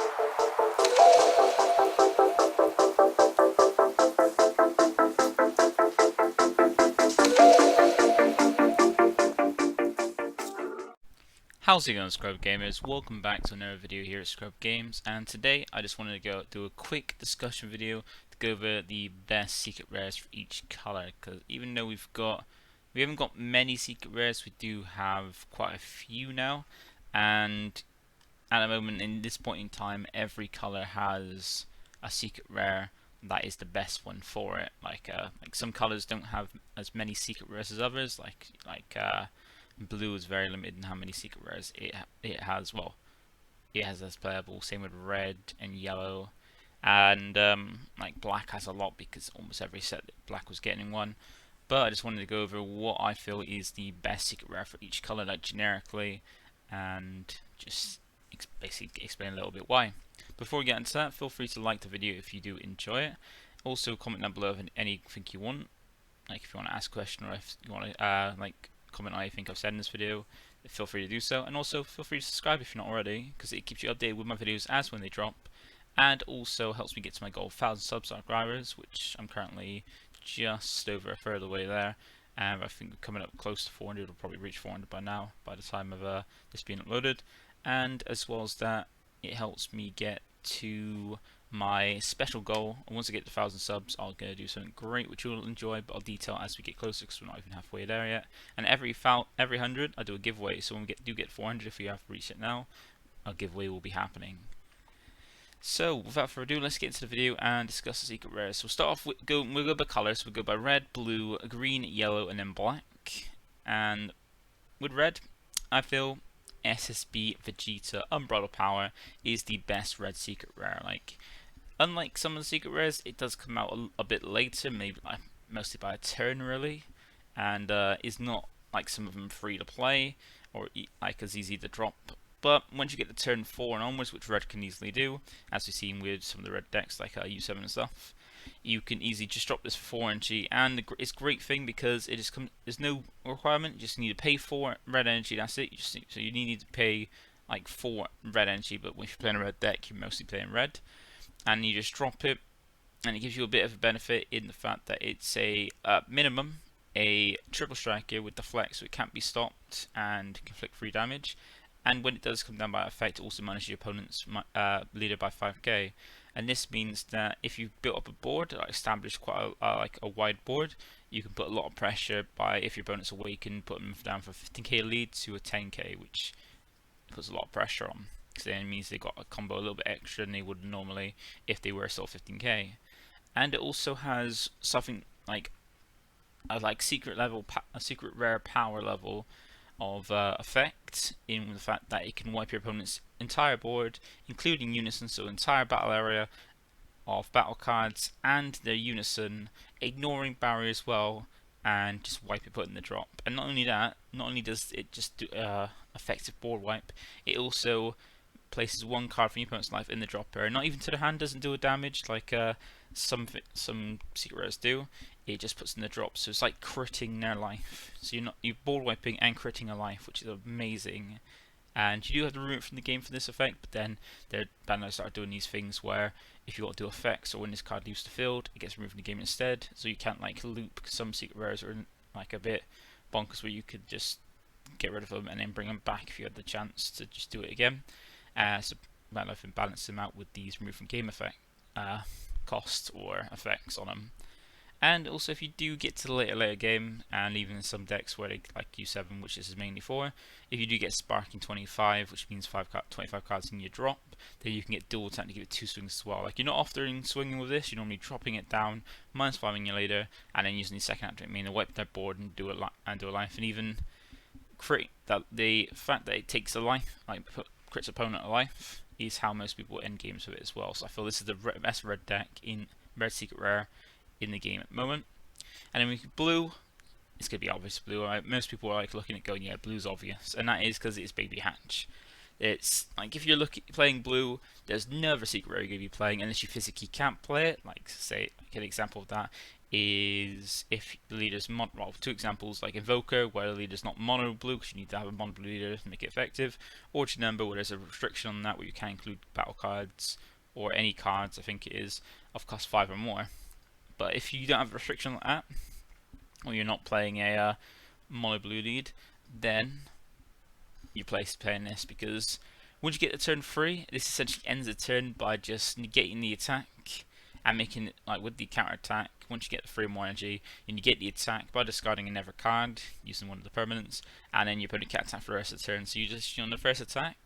How's it going, ScrubGamers? Welcome back to another video here at ScrubGames, and today I just wanted to do a quick discussion video to go over the best secret rares for each color. Because even though we haven't got many secret rares, we do have quite a few now, and at the moment, in this point in time, every color has a secret rare that is the best one for it. Like some colors don't have as many secret rares as others. Blue is very limited in how many secret rares it has. Well, it has as playable. Same with red and yellow, and like black has a lot because almost every set that black was getting one. But I just wanted to go over what I feel is the best secret rare for each color, like generically, and just basically explain a little bit why. Before we get into that, feel free to like the video if you do enjoy it. Also, comment down below anything you want, like if you want to ask a question or if you want to comment on anything I've said in this video, feel free to do so. And also feel free to subscribe if you're not already, because it keeps you updated with my videos as when they drop, and also helps me get to my goal of 1,000 subscribers, which I'm currently just over a third of the way there, and I think we're coming up close to 400. It'll probably reach 400 by now, by the time of this being uploaded. And as well as that, it helps me get to my special goal. And once I get to 1,000 subs, I'm going to do something great which you'll enjoy, but I'll detail as we get closer because we're not even halfway there yet. And every 100 I do a giveaway, so when we do get 400, if we have reached it now, a giveaway will be happening. So without further ado, let's get into the video and discuss the secret rares. So we'll start off with we'll go by colours. We'll go by red, blue, green, yellow, and then black. And with red, I feel SSB Vegeta Umbrella Power is the best red secret rare. Like, unlike some of the secret rares, it does come out a bit later, maybe mostly by a turn really, and is not like some of them free to play or like as easy to drop. But once you get to turn 4 and onwards, which red can easily do, as we've seen with some of the red decks like U7 and stuff, you can easily just drop this for 4 energy, and it's a great thing because it just there's no requirement. You just need to pay 4 red energy. That's it. So you need to pay like 4 red energy, but if you're playing a red deck, you're mostly playing red, and you just drop it, and it gives you a bit of a benefit in the fact that it's a minimum a triple striker with deflect, so it can't be stopped and can inflict free damage. And when it does come down by effect, it also manages your opponent's leader by 5k. And this means that if you've built up a board, established quite a wide board, you can put a lot of pressure by, if your opponent's awakened, put them down from a 15k lead to a 10k, which puts a lot of pressure on. Because then it means they got a combo a little bit extra than they would normally if they were still 15k. And it also has something like a secret rare power level of effect, in the fact that it can wipe your opponent's entire board, including unison, so entire battle area of battle cards and their unison, ignoring barrier as well, and just wipe it, put in the drop. And not only that, not only does it just do effective board wipe, it also places 1 card from your opponent's life in the drop area. Not even to the hand, doesn't do a damage like some secret rares do. It just puts in the drop, so it's like critting their life. So you're board wiping and critting a life, which is amazing. And you do have to remove it from the game for this effect, but then they're going to start doing these things where if you want to do effects or when this card leaves the field, it gets removed from the game instead. So you can't like loop, because some secret rares are like a bit bonkers where you could just get rid of them and then bring them back if you had the chance to just do it again. So Battle and balance them out with these remove from game effect costs or effects on them. And also, if you do get to the later game, and even in some decks where they like U7, which this is mainly for, if you do get Sparking 25, which means 25 cards in your drop, then you can get dual attack to give it 2 swings as well. Like, you're not often swinging with this, you're normally dropping it down, -5ing your leader, and then using the second activate mean to wipe their board and do a life, and even crit that the fact that it takes a life, like crits opponent a life, is how most people end games with it as well. So I feel this is the best red deck in red secret rare in the game at the moment. And then we blue, it's going to be obvious blue, right? Most people are like looking at going, yeah, blue's obvious, and that is because it's Baby Hatch. It's like, if you're playing blue, there's no other secret rare you're going to be playing unless you physically can't play it. Like, say, like an example of that is if the leader's well, two examples like Invoker, where the leader's not mono blue because you need to have a mono blue leader to make it effective, or Number, where there's a restriction on that where you can include battle cards or any cards, I think it is, of cost 5 or more. But if you don't have a restriction like that, or you're not playing a mono blue lead, then you playing this, because once you get the turn 3, this essentially ends the turn by just negating the attack and making it like with the counter attack. Once you get the 3 more energy, and you get the attack by discarding another card using one of the permanents, and then your opponent can't attack for the rest of the turn. So you just, on the first attack,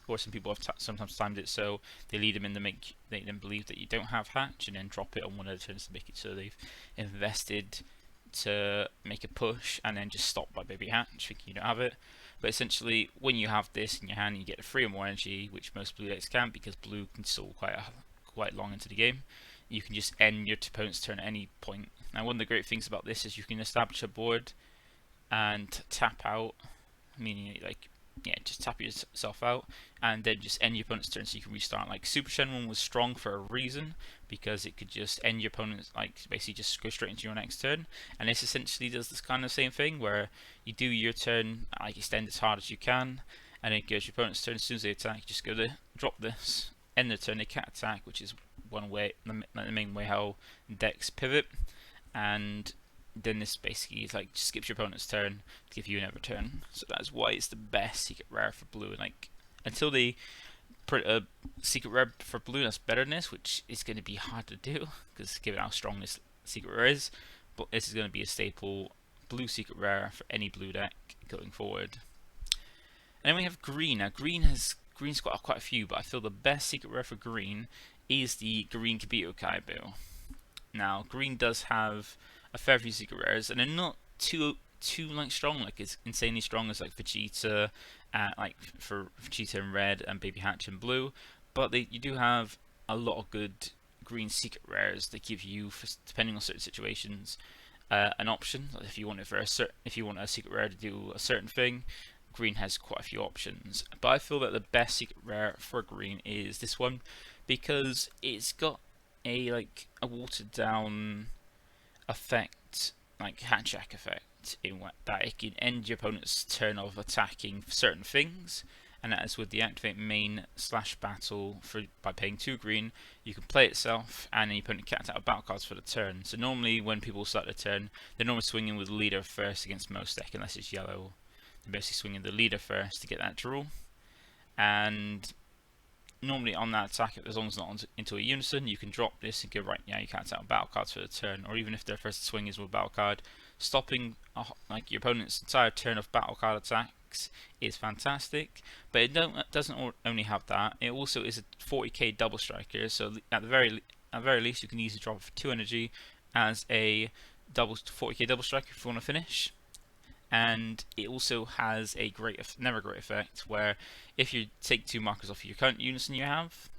or some people have sometimes timed it so they lead them in to make them believe that you don't have hatch, and then drop it on one of the turns to make it so they've invested to make a push, and then just stop by baby hatch thinking you don't have it. But essentially, when you have this in your hand, you get 3 or more energy, which most blue decks can, because blue can stall quite long into the game. You can just end your opponent's turn at any point. Now, one of the great things about this is you can establish a board and tap out, meaning like, yeah, just tap yourself out and then just end your opponent's turn so you can restart. Like Super Shen 1 was strong for a reason, because it could just end your opponent's, like basically just go straight into your next turn. And this essentially does this kind of same thing where you do your turn, like extend as hard as you can, and then it goes your opponent's turn. As soon as they attack, you just go to drop this, end the turn, they can't attack, which is one way, the main way how decks pivot. And then this basically is like skips your opponent's turn to give you another turn. So that's why it's the best secret rare for blue. And like until they put a secret rare for blue that's better than this, which is going to be hard to do because given how strong this secret rare is, but this is going to be a staple blue secret rare for any blue deck going forward. And then we have green. Now green's got quite a few, but I feel the best secret rare for green is the green Kibito Kaibu. Now green does have a fair few secret rares, and they're not too like strong, like it's insanely strong as like Vegeta, like for Vegeta in red and Baby Hatch in blue. But you do have a lot of good green secret rares that give you, depending on certain situations, an option. Like if you want it for if you want a secret rare to do a certain thing, green has quite a few options. But I feel that the best secret rare for green is this one, because it's got a watered down effect, like Hatchak effect, in that it can end your opponent's turn of attacking certain things, and that is with the activate main / battle by paying 2 green. You can play itself, and then your opponent can't attack battle cards for the turn. So normally when people start their turn, they're normally swinging with the leader first against most deck, unless it's yellow. They're basically swinging the leader first to get that draw, and normally on that attack, as long as it's not into a unison, you can drop this and go, right, yeah, you can't attack battle cards for the turn. Or even if their first swing is with a battle card, stopping like your opponent's entire turn of battle card attacks is fantastic. But it doesn't only have that, it also is a 40k double striker, so at the very least you can easily drop it for 2 energy as a 40k double striker if you want to finish. And it also has a another great effect where if you take 2 markers off your current unison you have,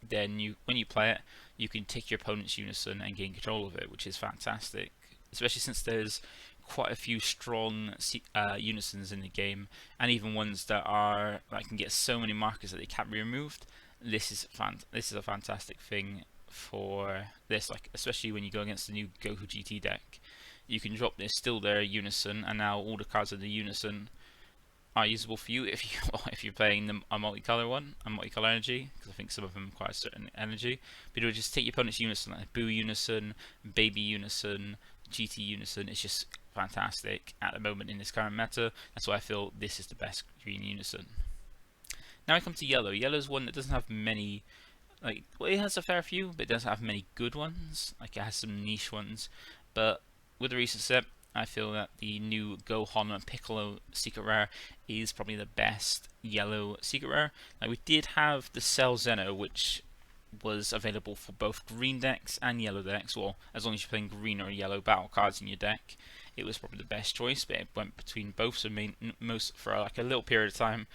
then when you play it, you can take your opponent's unison and gain control of it, which is fantastic. Especially since there's quite a few strong unisons in the game, and even ones that can get so many markers that they can't be removed. This is a fantastic thing for this, like especially when you go against the new Goku GT deck. You can drop this, still there, unison, and now all the cards in the unison are usable for you if you're playing a multicolor energy, because I think some of them require a certain energy. But it will just take your opponent's unison, like Boo unison, Baby unison, GT unison. It's just fantastic at the moment in this current meta. That's why I feel this is the best green unison. Now we come to yellow. Yellow is one that doesn't have many. Well, it has a fair few, but it doesn't have many good ones. Like it has some niche ones, but with the recent set, I feel that the new Gohan and Piccolo secret rare is probably the best yellow secret rare. Now we did have the Cell Zeno, which was available for both green decks and yellow decks. Well, as long as you're playing green or yellow battle cards in your deck, it was probably the best choice. But it went between both, so for like a little period of time.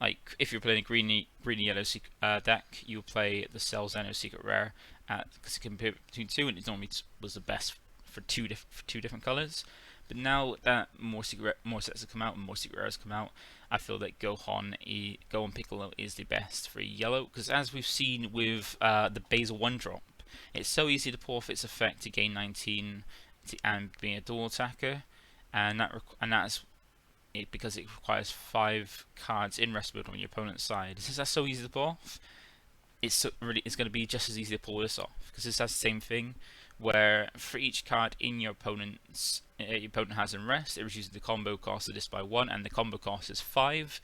Like if you're playing a green yellow deck, you play the Cell Zeno secret rare because it can pivot between 2, and it normally was the best for two different colors. But now that more sets have come out and more secret rares come out, I feel that Gohan Piccolo is the best for yellow, because as we've seen with the Basil 1 drop, It's so easy to pull off its effect to gain 19 and be a dual attacker, and that's it because it requires 5 cards in rest mode on your opponent's side. Since that's so easy to pull off, it's going to be just as easy to pull this off, because this has the same thing where for each card in your opponent has in rest, it reduces the combo cost of this by 1, and the combo cost is 5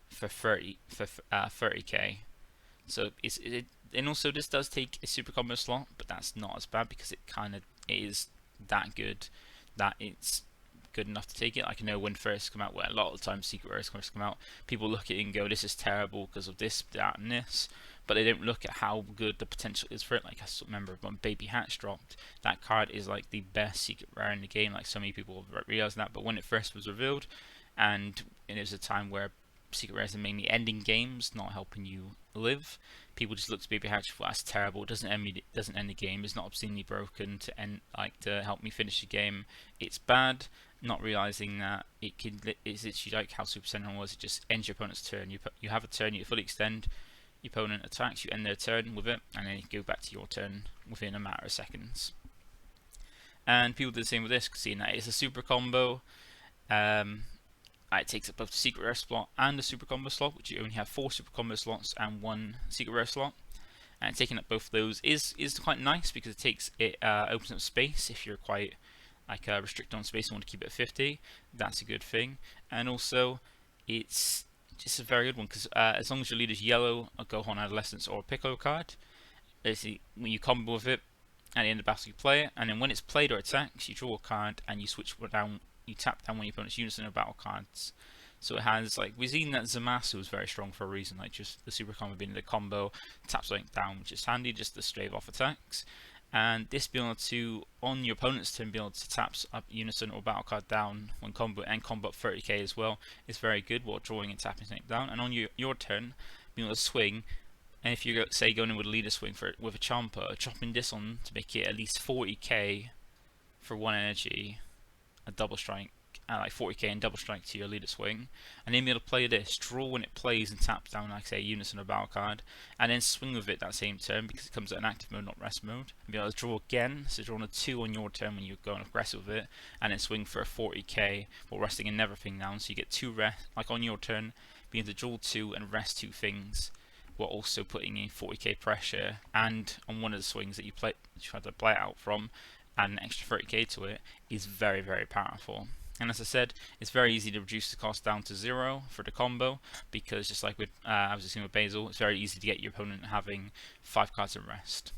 for 30k. So and also this does take a super combo slot, but that's not as bad because it is that good that it's good enough to take it. Like, I know when first come out, where a lot of the time secret rares first come out, people look at it and go, this is terrible because of this, that and this, but they don't look at how good the potential is for it. Like, I remember when Baby Hatch dropped, that card is like the best secret rare in the game. Like, so many people have realized that, but when it first was revealed, and it was a time where secret rares are mainly ending games, not helping you live, people just look to Baby Hatch for, that's terrible, it doesn't end the game, it's not obscenely broken to help me finish the game, it's bad, not realizing that it's literally like how Super Sentinel was. It just ends your opponent's turn. You have a turn, you fully extend, your opponent attacks, you end their turn with it, and then you go back to your turn within a matter of seconds. And people do the same with this, seeing that it's a super combo. It takes up both the secret rare slot and the super combo slot, which you only have 4 super combo slots and 1 secret rare slot. And taking up both of those is quite nice, because it opens up space if you're quite restricted on space and want to keep it at 50. That's a good thing. And also, it's just a very good one, because as long as your leader's yellow, a Gohan Adolescence or a Piccolo card, basically when you combo with it, at the end of the battle you play it, and then when it's played or attacks, you draw a card and you switch down. You tap down when your opponent's unison or battle cards. So it has, like, we've seen that Zamasu was very strong for a reason, like just the super combo being the combo, tap something down, which is handy, just to stave off attacks. And this being able to, on your opponent's turn, be able to tap up unison or battle card down when combo, and combo up 30k as well, is very good while drawing and tapping something down. And on your turn, being able to swing, and if you say going in with a leader swing with a Champa, chopping this on to make it at least 40k for 1 energy, a double strike, like 40k and double strike to your leader swing, and then be able to play this, draw when it plays and tap down, like say unison or battle card, and then swing with it that same turn because it comes at an active mode, not rest mode, and be able to draw again, so draw on a 2 on your turn when you're going aggressive with it, and then swing for a 40k while resting and never thing down, so you get 2 rest, like on your turn, being able to draw 2 and rest 2 things, while also putting in 40k pressure, and on one of the swings that you try to play it out from, add an extra 30k to it, is very, very powerful. And as I said, it's very easy to reduce the cost down to 0 for the combo, because just like with I was just saying with Basil, it's very easy to get your opponent having 5 cards in rest.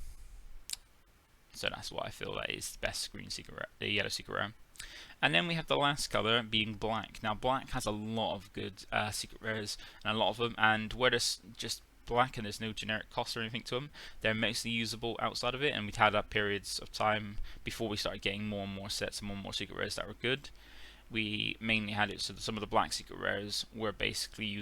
So that's why I feel that is the best green secret rare, the yellow secret rare. And then we have the last color being black. Now black has a lot of good secret rares, and a lot of them, and where there's just black and there's no generic cost or anything to them, they're mostly usable outside of it, and we've had periods of time before we started getting more and more sets and more secret rares that were good. We mainly had it so that some of the black secret rares were basically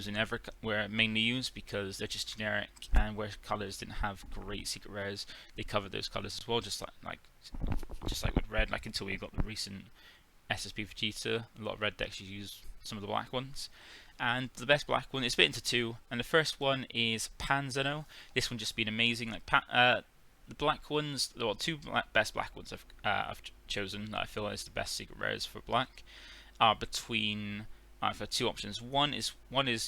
were mainly used because they're just generic, and where colors didn't have great secret rares, they covered those colors as well, just like with red, like until we got the recent SSP Vegeta. A lot of red decks use some of the black ones. And the best black one is split into 2, and the first one is Pan Zeno. This one just been amazing. Like the black ones, well, 2 best black ones I've chosen that I feel is the best secret rares for black are between for 2 options. One is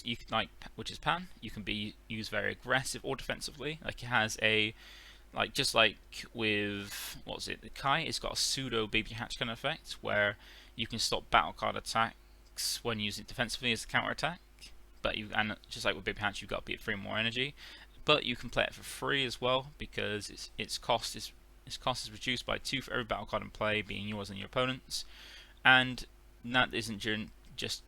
you can, which is Pan. You can be used very aggressive or defensively. Like it has a just like with the Kai, it's got a pseudo Baby Hatch kind of effect where you can stop battle card attacks when using it defensively as a counter attack, and just like with Baby Hatch, you've got to be at 3 more energy, but you can play it for free as well because its cost is reduced by 2 for every battle card in play, being yours and your opponent's, and that isn't just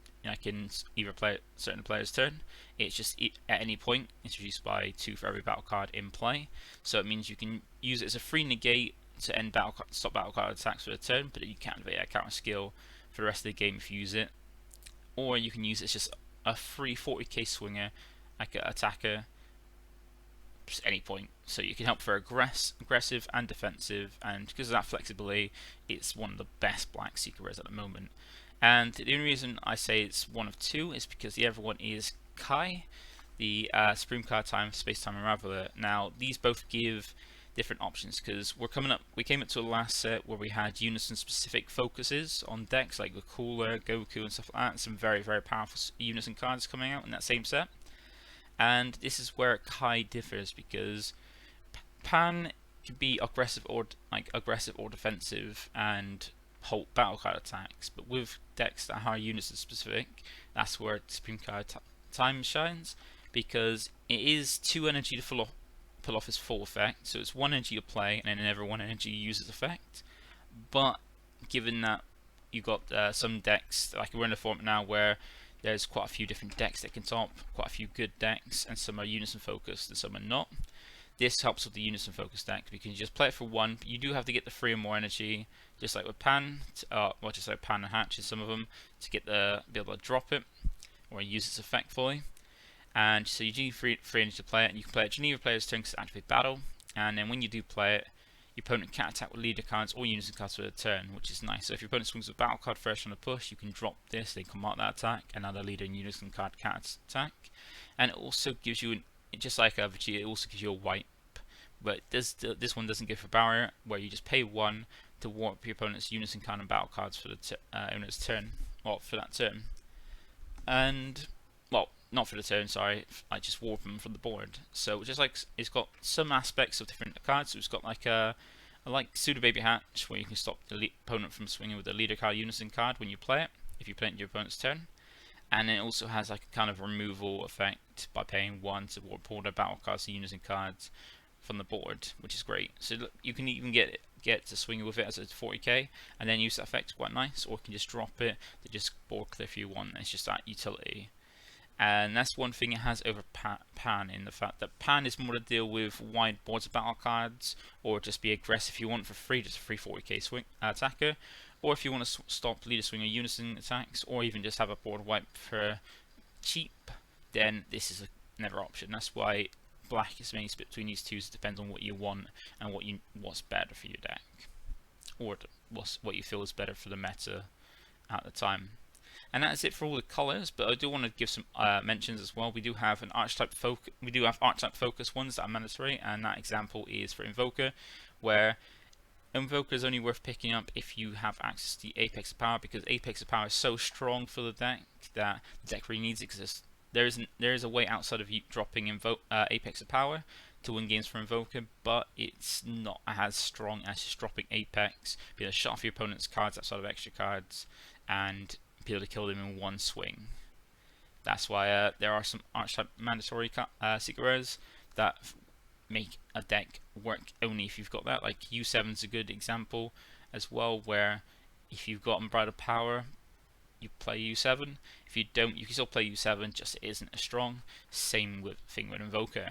in either certain player's turn. It's just at any point it's reduced by 2 for every battle card in play, so it means you can use it as a free negate to end stop battle card attacks for a turn, but you can't activate that counter skill for the rest of the game if you use it. Or you can use it as just a free 40k swinger, like an attacker, just any point. So you can help for aggressive and defensive, and because of that flexibility, it's one of the best black secret rares at the moment. And the only reason I say it's one of 2 is because the other one is Kai, the Supreme Card Time, Space Time Unraveler. Now these both give different options, because we came up to a last set where we had unison specific focuses on decks like the Cooler, Goku and stuff like that. Some very powerful unison cards coming out in that same set. And this is where Kai differs, because Pan can be aggressive or defensive and hold battle card attacks, but with decks that are unison specific, that's where Supreme Card Time shines, because it is 2 energy to pull off his full effect, so it's 1 energy to play and then another 1 energy to use its effect. But given that you got some decks, like we're in a format now where there's quite a few different decks that can top, quite a few good decks, and some are unison focused and some are not. This helps with the unison focused deck because you just play it for 1, but you do have to get the 3 or more energy, just like with Pan, just like Pan and Hatch in some of them, to get be able to drop it or use its effect fully. And so you need 3 energy to play it, and you can play it Geneva player's turn to activate battle, and then when you do play it, your opponent can't attack with leader cards or unison cards for a turn, which is nice. So if your opponent swings a battle card first on a push, you can drop this, they can mark that attack, and now the leader and unison card can't attack. And it also gives you, just like Vegeta, it also gives you a wipe, but this one doesn't give a barrier, where you just pay 1 to warp your opponent's unison card and battle cards for the owner's turn, or for that turn. And, well, not for the turn, sorry, I just warp them from the board. So just like it's got some aspects of different cards. So it's got like Pseudo Baby Hatch, where you can stop the opponent from swinging with the leader card unison card when you play it, if you play it in your opponent's turn. And it also has like a kind of removal effect by paying 1 to warp all the battle cards and unison cards from the board, which is great. So you can even get to swing with it as a 40k and then use that effect, quite nice, or you can just drop it to just board cliff if you want. It's just that utility. And that's one thing it has over Pan, in the fact that Pan is more to deal with wide boards of battle cards, or just be aggressive if you want for free, just a free 40k swing attacker, or if you want to stop leader swing or unison attacks, or even just have a board wipe for cheap, then this is another option. That's why Black is mainly split between these two. So it depends on what you want and what's better for your deck, or what you feel is better for the meta at the time. And that's it for all the colours, but I do want to give some mentions as well. We do have archetype focus ones that are mandatory, and that example is for Invoker, where Invoker is only worth picking up if you have access to the Apex of Power, because Apex of Power is so strong for the deck that the deck really needs it. Because there is a way outside of you dropping Apex of Power to win games for Invoker, but it's not as strong as just dropping Apex. Be able to shut off your opponent's cards outside of extra cards, and be able to kill them in 1 swing. That's why there are some archetype mandatory secret rares that make a deck work only if you've got that. Like U7 is a good example as well, where if you've got Unbridled Power, you play U7. If you don't, you can still play U7, just it isn't as strong. Same thing with Invoker.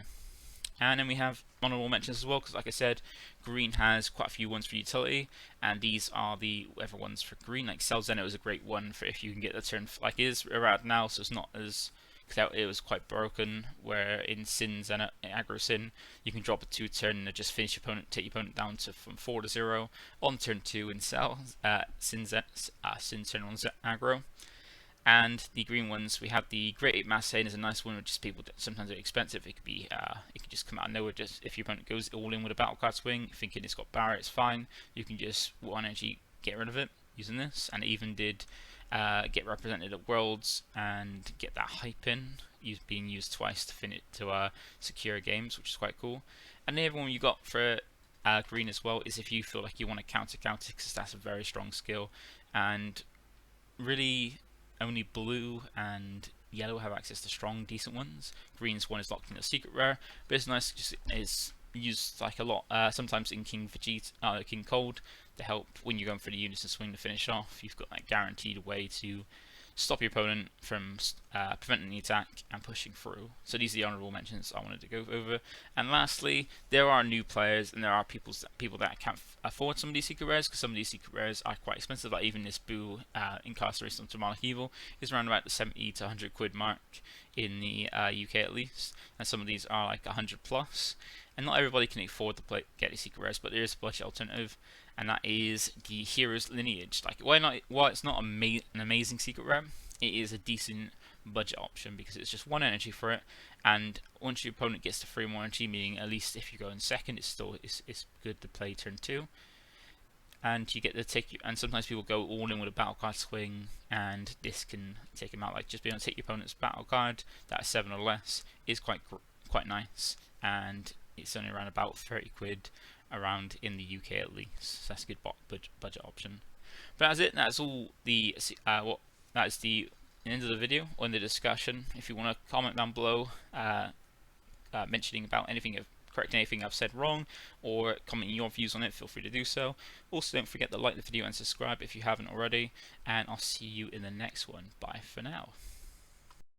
And then we have honorable mentions as well, because like I said, green has quite a few ones for utility, and these are the whatever ones for green. Like Cell Zeno is a great one for if you can get the turn, like it is around now, so it's not as, because it was quite broken, where in Sin Zeno, Aggro Sin, you can drop it to a turn and just finish your opponent, take your opponent down to from 4 to 0 on turn 2 in Cell Sin turn 1 Aggro. And the green ones, we have the Great Ape Mass Saiyan is a nice one, which is people that sometimes are expensive. It could be, it can just come out of nowhere. Just if your opponent goes all in with a battle card swing, thinking it's got Barret, it's fine. You can just 1 energy get rid of it using this, and it even did get represented at Worlds and get that hype in, being used twice to secure games, which is quite cool. And the other one you got for green as well is if you feel like you want to counter, because that's a very strong skill, and really only blue and yellow have access to strong, decent ones. Green's one is locked in a secret rare, but it's nice, just is used like a lot, sometimes in King Vegeta, King Cold, to help when you're going for the unison swing to finish off. You've got that guaranteed way to stop your opponent from preventing the attack and pushing through. So these are the honourable mentions I wanted to go over. And lastly, there are new players, and there are people that can't afford some of these secret rares, because some of these secret rares are quite expensive. Like even this Boo Incarceration of Demonic Evil is around about the 70 to 100 quid mark in the UK at least, and some of these are like 100 plus. And not everybody can afford to get these secret rares, but there is a budget alternative, and that is the Hero's Lineage. Like, while it's not an amazing secret rare, it is a decent budget option, because it's just 1 energy for it, and once your opponent gets to 3 more energy, meaning at least if you go in second, it's good to play turn 2. And you get to take and sometimes people go all in with a battle card swing, and this can take him out. Like just being able to take your opponent's battle card that's 7 or less is quite nice, and it's only around about 30 quid around in the UK at least. So that's a good budget option. But that's it. That's all the that is the end of the video or in the discussion. If you want to comment down below, mentioning about anything, correcting anything I've said wrong, or commenting your views on it, feel free to do so. Also, don't forget to like the video and subscribe if you haven't already, and I'll see you in the next one. Bye for now.